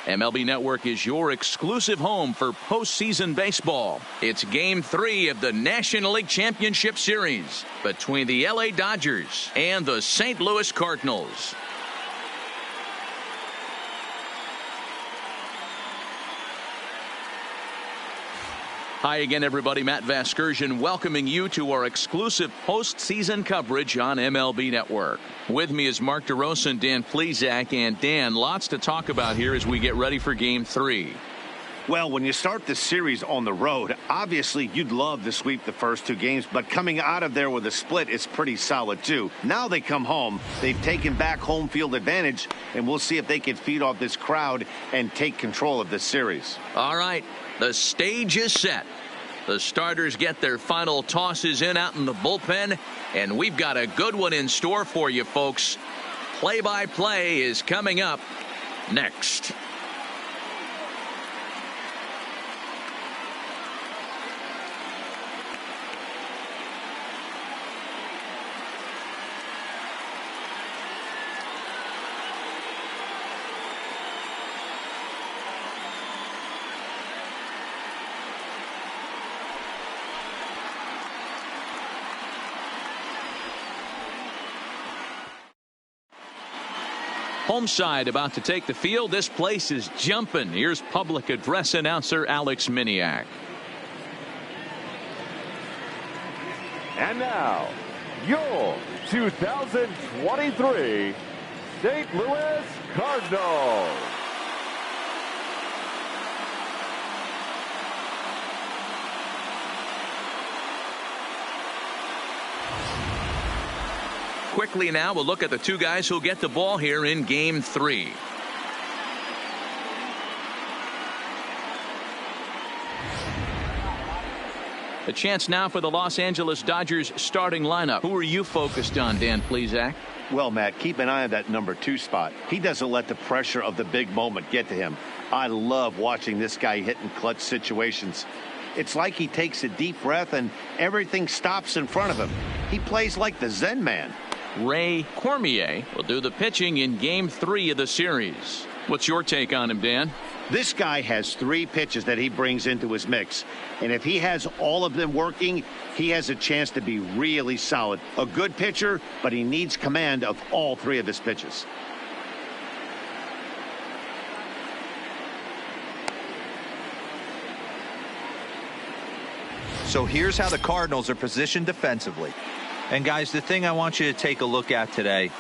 MLB Network is your exclusive home for postseason baseball. It's Game 3 of the National League Championship Series between the LA Dodgers and the St. Louis Cardinals. Hi again, everybody. Matt Vasgersian welcoming you to our exclusive postseason coverage on MLB Network. With me is Mark DeRosa and Dan Plesac. And Dan, lots to talk about here as we get ready for Game 3. Well, when you start this series on the road, obviously you'd love to sweep the first 2 games, but coming out of there with a split is pretty solid too. Now they come home, they've taken back home field advantage, and we'll see if they can feed off this crowd and take control of this series. All right, the stage is set. The starters get their final tosses in out in the bullpen, and we've got a good one in store for you folks. Play-by-play is coming up next. Home side about to take the field. This place is jumping. Here's public address announcer Alex Miniak. And now, your 2023 St. Louis Cardinals. Quickly now, we'll look at the 2 guys who'll get the ball here in Game 3. A chance now for the Los Angeles Dodgers starting lineup. Who are you focused on, Dan Plesac? Well, Matt, keep an eye on that number 2 spot. He doesn't let the pressure of the big moment get to him. I love watching this guy hit in clutch situations. It's like he takes a deep breath and everything stops in front of him. He plays like the Zen man. Ray Cormier will do the pitching in Game 3 of the series. What's your take on him, Dan? This guy has 3 pitches that he brings into his mix. And if he has all of them working, he has a chance to be really solid. A good pitcher, but he needs command of all 3 of his pitches. So here's how the Cardinals are positioned defensively. And guys, the thing I want you to take a look at today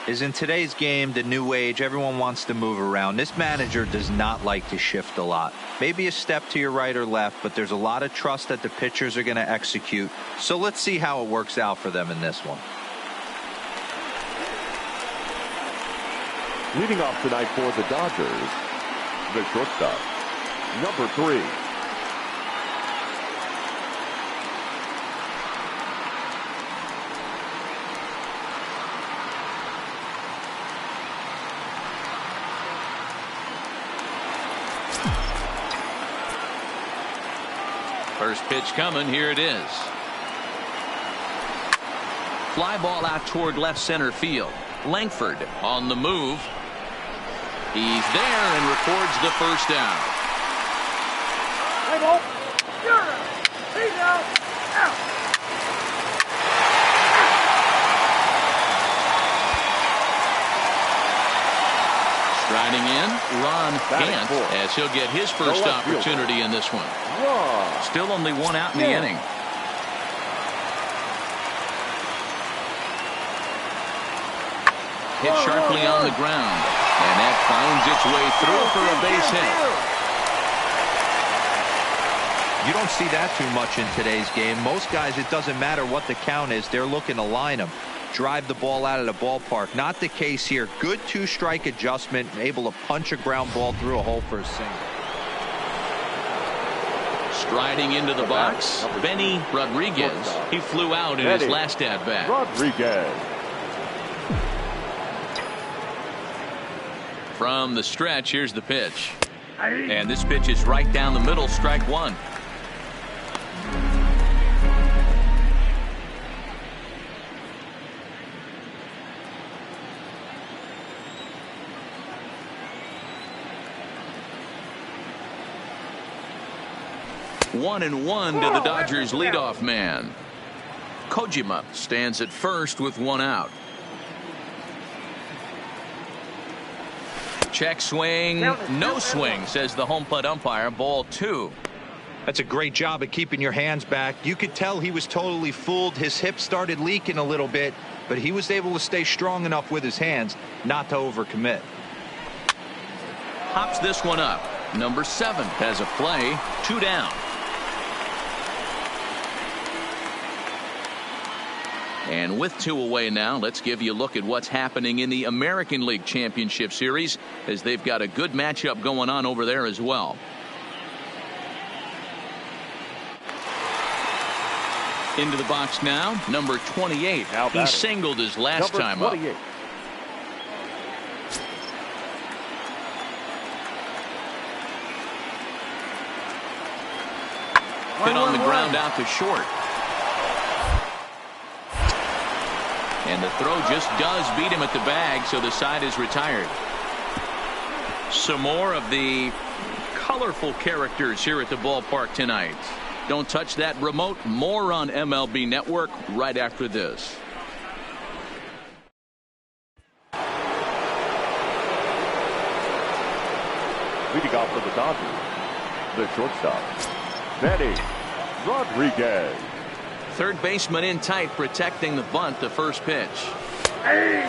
is in today's game, the new age, everyone wants to move around. This manager does not like to shift a lot. Maybe a step to your right or left, but there's a lot of trust that the pitchers are going to execute. So let's see how it works out for them in this one. Leading off tonight for the Dodgers, the shortstop, number 3. First pitch coming. Here it is. Fly ball out toward left center field. Landford on the move. He's there and records the first down. Hey, ball. You're out. He's out. Out. Striding in, Ron Gant, as he'll get his first opportunity in this one. Still only 1 out in the inning. Hit sharply on the ground, and that finds its way through for a base hit. You don't see that too much in today's game. Most guys, it doesn't matter what the count is. They're looking to line them, drive the ball out of the ballpark. Not the case here. Good 2-strike adjustment, able to punch a ground ball through a hole for a single. Striding into the box, Benny Rodriguez. He flew out in his last at-bat. Rodriguez. From the stretch, here's the pitch. And this pitch is right down the middle, strike 1. 1-1 to the Dodgers leadoff man. Kojima stands at first with one out. Check swing, no swing, says the home plate umpire. Ball 2. That's a great job of keeping your hands back. You could tell he was totally fooled. His hip started leaking a little bit, but he was able to stay strong enough with his hands not to overcommit. Hops this one up. Number 7 has a play. 2 down. And with 2 away now, let's give you a look at what's happening in the American League Championship Series, as they've got a good matchup going on over there as well. Into the box now, number 28. He singled his last time up. Hit on the ground out to short. And the throw just does beat him at the bag, so the side is retired. Some more of the colorful characters here at the ballpark tonight. Don't touch that remote. More on MLB Network right after this. Leading off for the Dodgers, the shortstop, Manny Rodriguez. Third baseman in tight, protecting the bunt. The first pitch.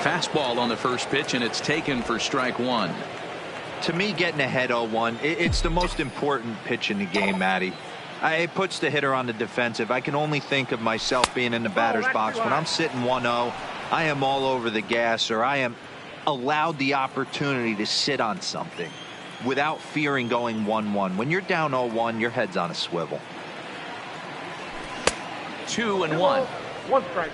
Fastball on the first pitch, and it's taken for strike 1. To me, getting ahead 0-1, it's the most important pitch in the game, Matty. It puts the hitter on the defensive. I can only think of myself being in the batter's box. When I'm sitting 1-0, I am all over the gas, or I am allowed the opportunity to sit on something without fearing going 1-1. When you're down 0-1, your head's on a swivel. 2-1. 1 strike.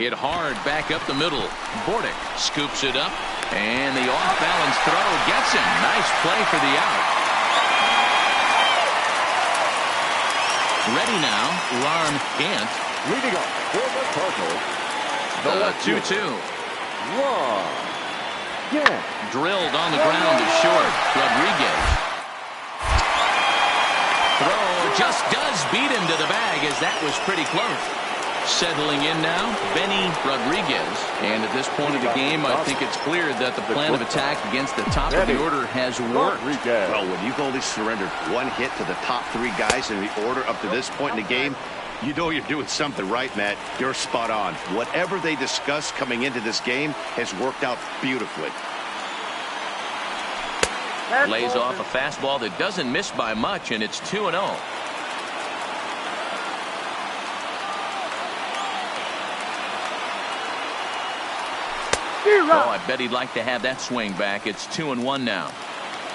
Hit hard back up the middle. Bordick scoops it up, and the off-balance throw gets him. Nice play for the out. Ready now, Ron Gant. Leading up for the Cardinals, The 2-2. Ron Gant. Drilled on the ground to short. Rodriguez. Throw just does beat him to the bag, as that was pretty close. Settling in now, Benny Rodriguez. And at this point of the game, I think it's clear that the plan of attack against the top of the order has worked. Well, when you've only surrendered 1 hit to the top 3 guys in the order up to this point in the game, you know you're doing something right, Matt. You're spot on. Whatever they discussed coming into this game has worked out beautifully. Lays off a fastball that doesn't miss by much, and it's 2-0. Oh, I bet he'd like to have that swing back. It's 2-1 now.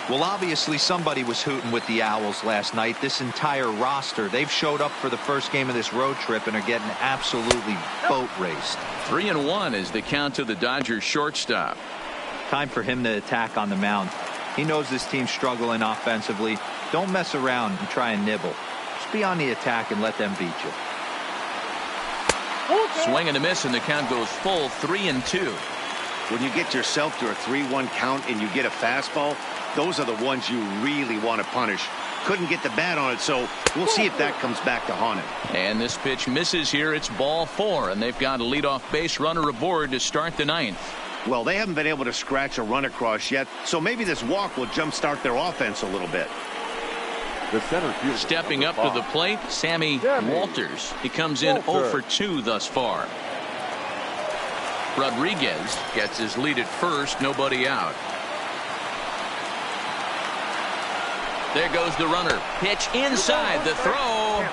Well, obviously somebody was hooting with the Owls last night. This entire roster, they've showed up for the first game of this road trip and are getting absolutely boat raced. 3-1 is the count to the Dodgers shortstop. Time for him to attack on the mound. He knows this team's struggling offensively. Don't mess around and try and nibble. Just be on the attack and let them beat you. Swing and a miss, and the count goes full. 3-2. When you get yourself to a 3-1 count and you get a fastball, those are the ones you really want to punish. Couldn't get the bat on it, so we'll see if that comes back to haunt him. And this pitch misses here. It's ball 4, and they've got a leadoff base runner aboard to start the 9th. Well, they haven't been able to scratch a run across yet, so maybe this walk will jumpstart their offense a little bit. The center fielder, stepping up to the plate, Sammy Walters. He comes in 0 for 2 thus far. Rodriguez gets his lead at first, nobody out. There goes the runner. Pitch inside, the throw,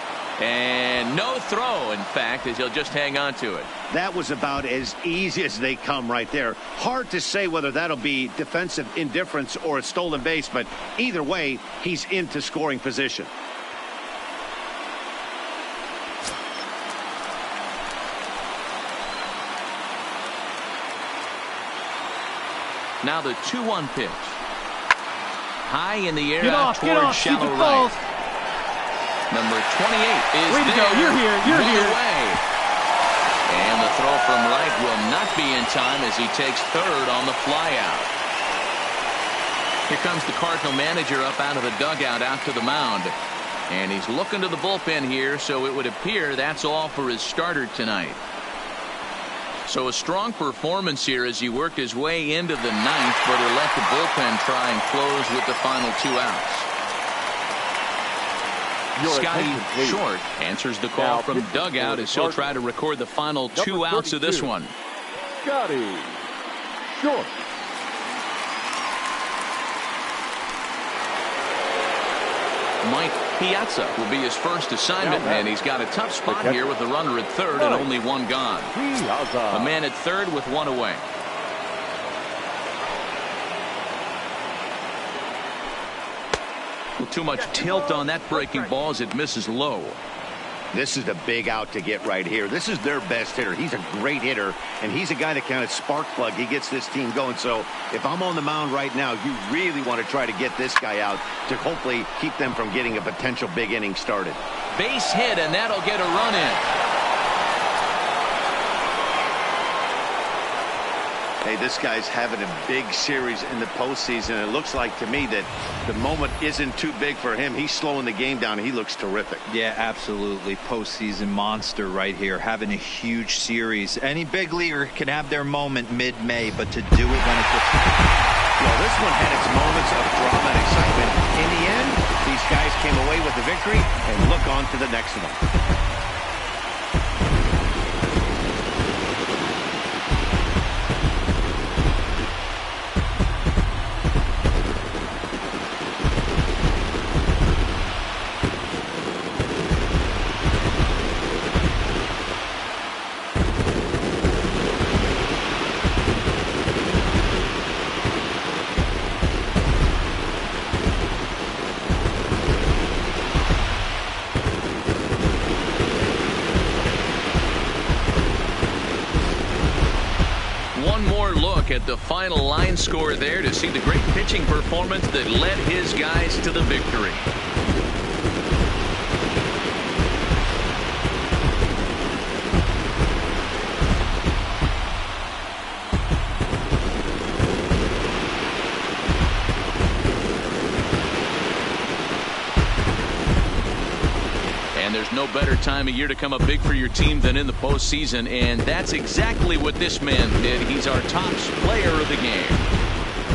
and no throw, in fact, as he'll just hang on to it. That was about as easy as they come right there. Hard to say whether that'll be defensive indifference or a stolen base, but either way, he's into scoring position. Now the 2-1 pitch. High in the air out towards shallow right. Number 28 is way to there. Go. You're here. You're here. Away. And the throw from right will not be in time as he takes third on the flyout. Here comes the Cardinal manager up out of the dugout out to the mound. And he's looking to the bullpen here, so it would appear that's all for his starter tonight. So a strong performance here as he worked his way into the ninth, but he let the bullpen try and close with the final 2 outs. Scotty Short answers the call now from dugout as he'll try to record the final 2 outs of this one. Scotty Short. Mike Piazza will be his first assignment, and he's got a tough spot here with the runner at third and only 1 gone. A man at third with 1 away. Too much tilt on that breaking ball as it misses low. This is a big out to get right here. This is their best hitter. He's a great hitter, and he's a guy that kind of spark plug. He gets this team going. So if I'm on the mound right now, you really want to try to get this guy out to hopefully keep them from getting a potential big inning started. Base hit, and that'll get a run in. Hey, this guy's having a big series in the postseason. It looks like to me that the moment isn't too big for him. He's slowing the game down. He looks terrific. Yeah, absolutely. Postseason monster right here, having a huge series. Any big leaguer can have their moment mid-May, but to do it when it's... Well, this one had its moments of drama and excitement. In the end, these guys came away with the victory and look on to the next one. At the final line score there to see the great pitching performance that led his guys to the victory. There's no better time of year to come up big for your team than in the postseason, and that's exactly what this man did. He's our top player of the game.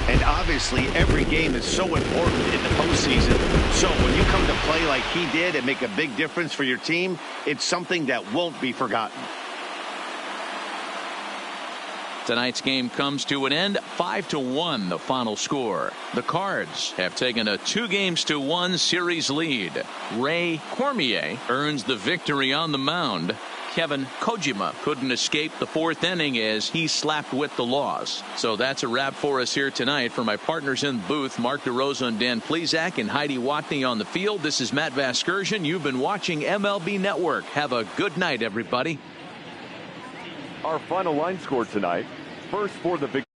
And obviously, every game is so important in the postseason. So when you come to play like he did and make a big difference for your team, it's something that won't be forgotten. Tonight's game comes to an end, 5-1 the final score. The Cards have taken a 2-1 series lead. Ray Cormier earns the victory on the mound. Kevin Kojima couldn't escape the 4th inning as he slapped with the loss. So that's a wrap for us here tonight. For my partners in the booth, Mark DeRosa and Dan Plesac, and Heidi Watney on the field, this is Matt Vasgersian. You've been watching MLB Network. Have a good night, everybody. Our final line score tonight. First for the victory.